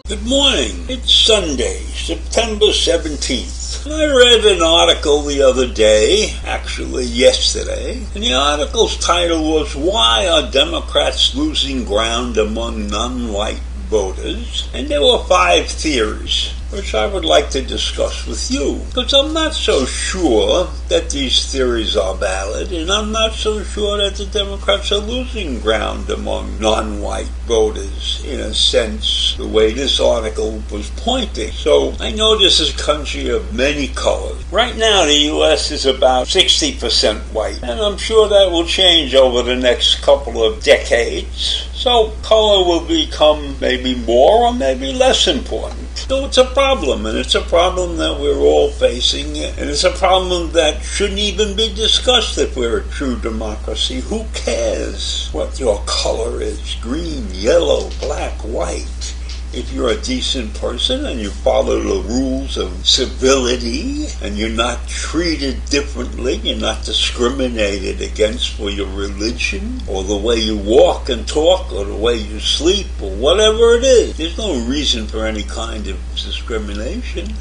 Good morning. It's Sunday, September 17th. I read an article the other day, actually yesterday, and the article's title was "Why Are Democrats Losing Ground Among Non-White Voters?" And there were 5 theories, which I would like to discuss with you, because I'm not so sure that these theories are valid, and I'm not so sure that the Democrats are losing ground among non-white voters, in a sense, the way this article was pointing. So I know this is a country of many colors. Right now, the U.S. is about 60% white, and I'm sure that will change over the next couple of decades. So color will become maybe more or maybe less important. So it's a problem, and it's a problem that we're all facing, and it's a problem that shouldn't even be discussed if we're a true democracy. Who cares what your color is? Green, yellow, black, white. If you're a decent person and you follow the rules of civility and you're not treated differently, you're not discriminated against for your religion or the way you walk and talk or the way you sleep or whatever it is, there's no reason for any kind of discrimination.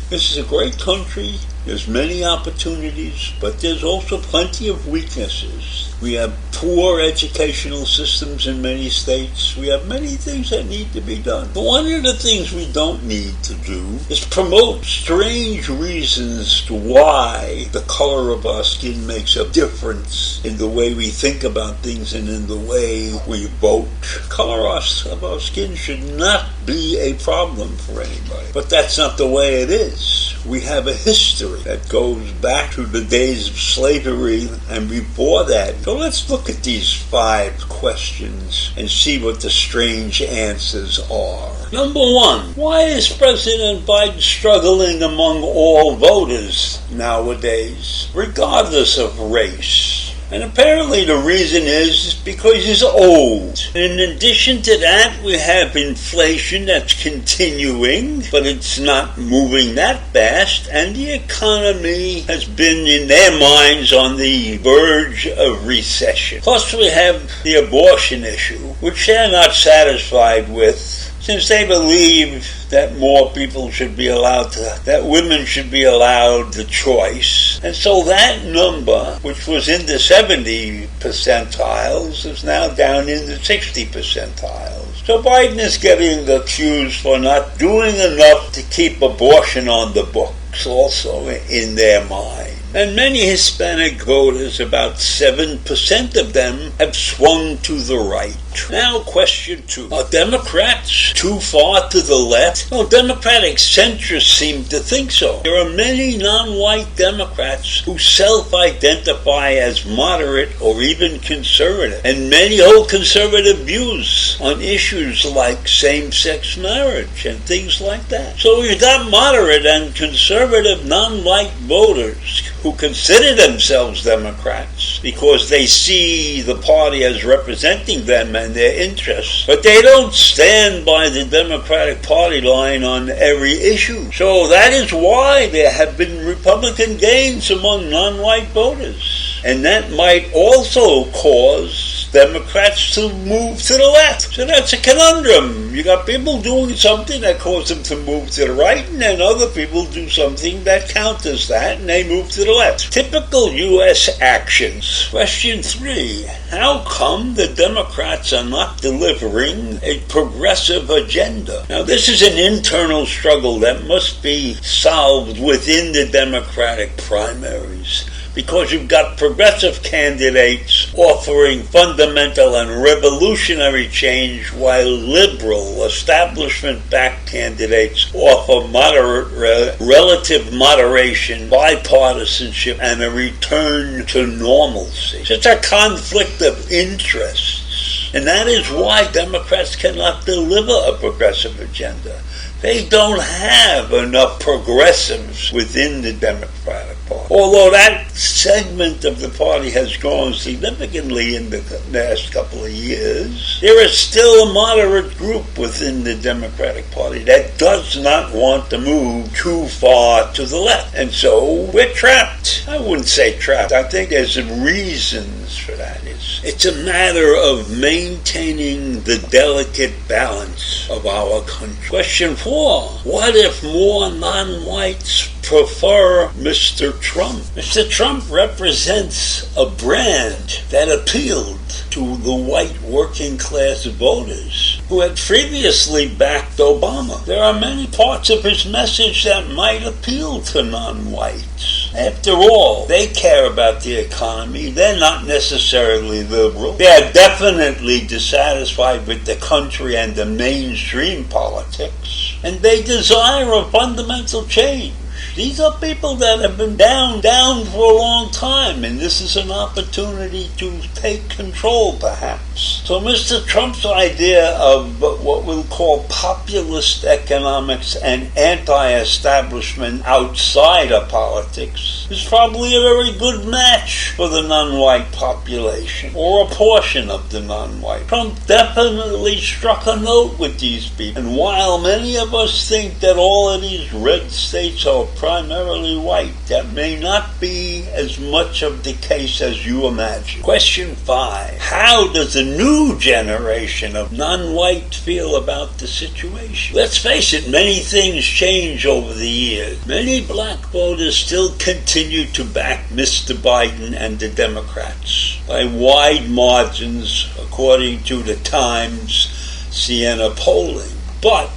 This is a great country. There's many opportunities, but there's also plenty of weaknesses. We have poor educational systems in many states. We have many things that need to be done. But one of the things we don't need to do is promote strange reasons to why the color of our skin makes a difference in the way we think about things and in the way we vote. Color of our skin should not be a problem for anybody. But that's not the way it is. We have a history that goes back to the days of slavery and before that. So let's look at these 5 questions and see what the strange answers are. Number 1, why is President Biden struggling among all voters nowadays, regardless of race? And apparently the reason is because he's old. In addition to that, we have inflation that's continuing, but it's not moving that fast, and the economy has been, in their minds, on the verge of recession. Plus we have the abortion issue, which they're not satisfied with, since they believe that more people should be allowed that women should be allowed the choice. And so that number, which was in the 70 percentiles, is now down in the 60 percentiles. So Biden is getting accused for not doing enough to keep abortion on the books, also in their mind. And many Hispanic voters, about 7% of them, have swung to the right. Now, question 2. Are Democrats too far to the left? No, Democratic centrists seem to think so. There are many non-white Democrats who self-identify as moderate or even conservative, and many hold conservative views on issues like same-sex marriage and things like that. So you've got moderate and conservative non-white voters who consider themselves Democrats because they see the party as representing them and their interests, but they don't stand by the Democratic Party line on every issue. So that is why there have been Republican gains among non-white voters, and that might also cause Democrats to move to the left. So that's a conundrum. You got people doing something that causes them to move to the right, and then other people do something that counters that, and they move to the left. Typical U.S. actions. Question 3. How come the Democrats are not delivering a progressive agenda? Now, this is an internal struggle that must be solved within the Democratic primaries. because you've got progressive candidates offering fundamental and revolutionary change, while liberal, establishment-backed candidates offer moderate, relative moderation, bipartisanship, and a return to normalcy. It's a conflict of interests. And that is why Democrats cannot deliver a progressive agenda. They don't have enough progressives within the Democratic Party. Although that segment of the party has grown significantly in the last couple of years, there is still a moderate group within the Democratic Party that does not want to move too far to the left. And so we're trapped. I wouldn't say trapped. I think there's reasons for that. It's a matter of maintaining the delicate balance of our country. Question 4. What if more non-whites prefer Mr. Trump? Mr. Trump represents a brand that appealed to the white working class voters who had previously backed Obama. There are many parts of his message that might appeal to non-whites. After all, they care about the economy. They're not necessarily liberal. They are definitely dissatisfied with the country and the mainstream politics. And they desire a fundamental change. These are people that have been down for a long time, and this is an opportunity to take control, perhaps. So Mr. Trump's idea of what we'll call populist economics and anti-establishment outside of politics is probably a very good match for the non-white population, or a portion of the non-white. Trump definitely struck a note with these people. And while many of us think that all of these red states are primarily white, that may not be as much of the case as you imagine. Question 5. How does a new generation of non-white feel about the situation? Let's face it, many things change over the years. Many black voters still continue to back Mr. Biden and the Democrats by wide margins, according to the Times Siena polling. But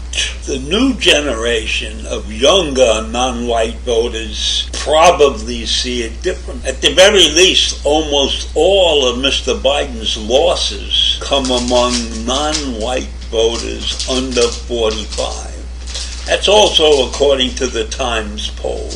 the new generation of younger non-white voters probably see it different. At the very least, almost all of Mr. Biden's losses come among non-white voters under 45. That's also according to the Times poll.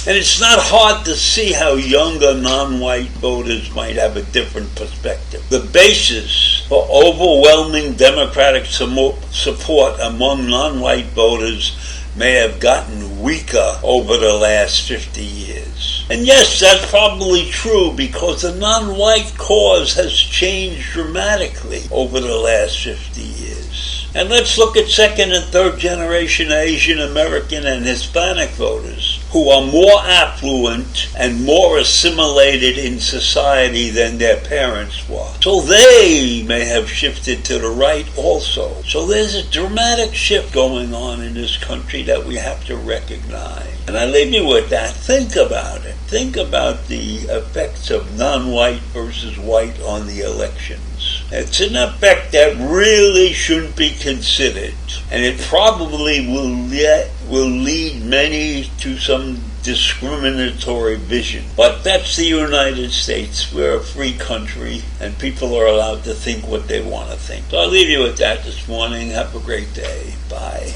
And it's not hard to see how younger non-white voters might have a different perspective. The basis for overwhelming Democratic support among non-white voters may have gotten weaker over the last 50 years. And yes, that's probably true because the non-white cause has changed dramatically over the last 50 years. And let's look at second and third generation Asian American and Hispanic voters who are more affluent and more assimilated in society than their parents were. So they may have shifted to the right also. So there's a dramatic shift going on in this country that we have to recognize. And I leave you with that. Think about it. Think about the effects of non-white versus white on the elections. It's an effect that really shouldn't be considered, and it probably will lead many to some discriminatory vision. But that's the United States. We're a free country, and people are allowed to think what they want to think. So I'll leave you with that this morning. Have a great day. Bye.